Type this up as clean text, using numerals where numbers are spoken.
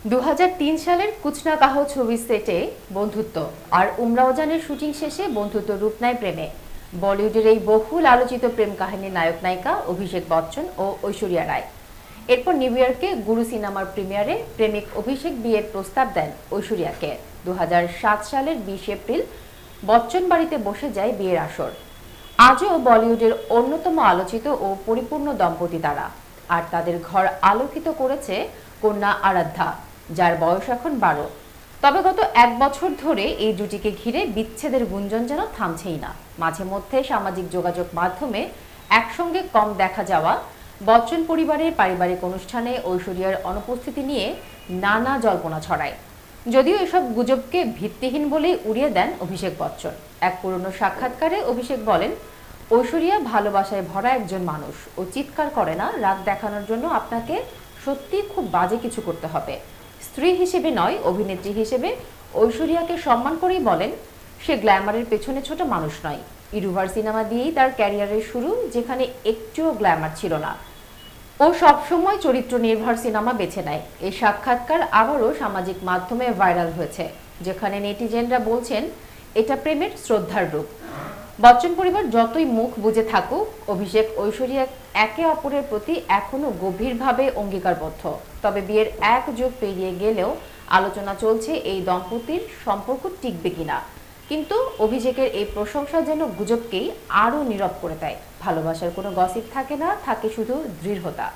2003 সালের কুচনাকাহ ছবির সেটে বন্ধুত্ব আর উমরাওজানের শুটিং শেষে বন্ধুত্ব রূপ নেয় প্রেমে। বলিউডের এই বহুল আলোচিত প্রেম কাহিনীর নায়ক নায়িকা অভিষেক বচ্চন ও ঐশ্বরিয়া রায়। এরপর নিউ ইয়র্কে গুরু সিনেমার প্রিমিয়ারে প্রেমিক অভিষেক বিয়ের প্রস্তাব দেন ঐশ্বরিয়াকে। 2007 সালের 20 এপ্রিল বচ্চন বাড়িতে বসে যায় বিয়ের আসর। আজও বলিউডের অন্যতম আলোচিত ও পরিপূর্ণ দম্পতি তারা। আর তাদের ঘর আলোকিত করেছে কন্যা আরাধ্যা, যার বয়স এখন 12। তবে গত 1 বছর ধরে এই জুটিকে ঘিরে বিচ্ছেদের গুঞ্জন যেন থামছেই না। মাঝে মধ্যে সামাজিক যোগাযোগ মাধ্যমে একসঙ্গে কম দেখা যাওয়া, বচ্চন পরিবারের পারিবারিক অনুষ্ঠানে ঐশ্বরিয়ার অনুপস্থিতি নিয়ে নানা জল্পনা ছড়ায়। যদিও এসব গুজবকে ভিত্তিহীন বলেই উড়িয়ে দেন অভিষেক বচ্চন। এক পুরনো সাক্ষাৎকারে অভিষেক বলেন, ঐশ্বরিয়া ভালোবাসায় ভরা একজন মানুষ। ও চিৎকার করে না। রাগ দেখানোর জন্য আপনাকে সত্যি খুব বাজে কিছু করতে হবে। স্ত্রী হিসেবে নয়, অভিনেত্রী হিসেবে ঐশ্বরিয়াকে সম্মান করেই বলেন, সে গ্ল্যামারের পেছনে ছোট মানুষ নয়। ইরুভার সিনেমা দিয়েই তার ক্যারিয়ারের শুরু, যেখানে একটুও গ্ল্যামার ছিল না। ও সবসময় চরিত্র নির্ভর সিনেমা বেছে নেয়। এই সাক্ষাৎকার আবারও সামাজিক মাধ্যমে ভাইরাল হয়েছে, যেখানে নেটিজেনরা বলছেন এটা প্রেমের শ্রদ্ধার রূপ। বচ্চন পরিবার যতই মুখ বুজে থাকুক, অভিষেক ঐশ্বরিয়া একে অপরের প্রতি এখনো গভীরভাবে অঙ্গীকারবদ্ধ। তবে বিয়ের 1 যুগ পেরিয়ে গেলেও আলোচনা চলছে এই দম্পতির সম্পর্ক টিকবে কিনা। কিন্তু অভিষেকের এই প্রশংসা যেন গুজবকেই আরও নীরব করে দেয়। ভালোবাসার কোনো গসিপ থাকে না, থাকে শুধু দৃঢ়তা।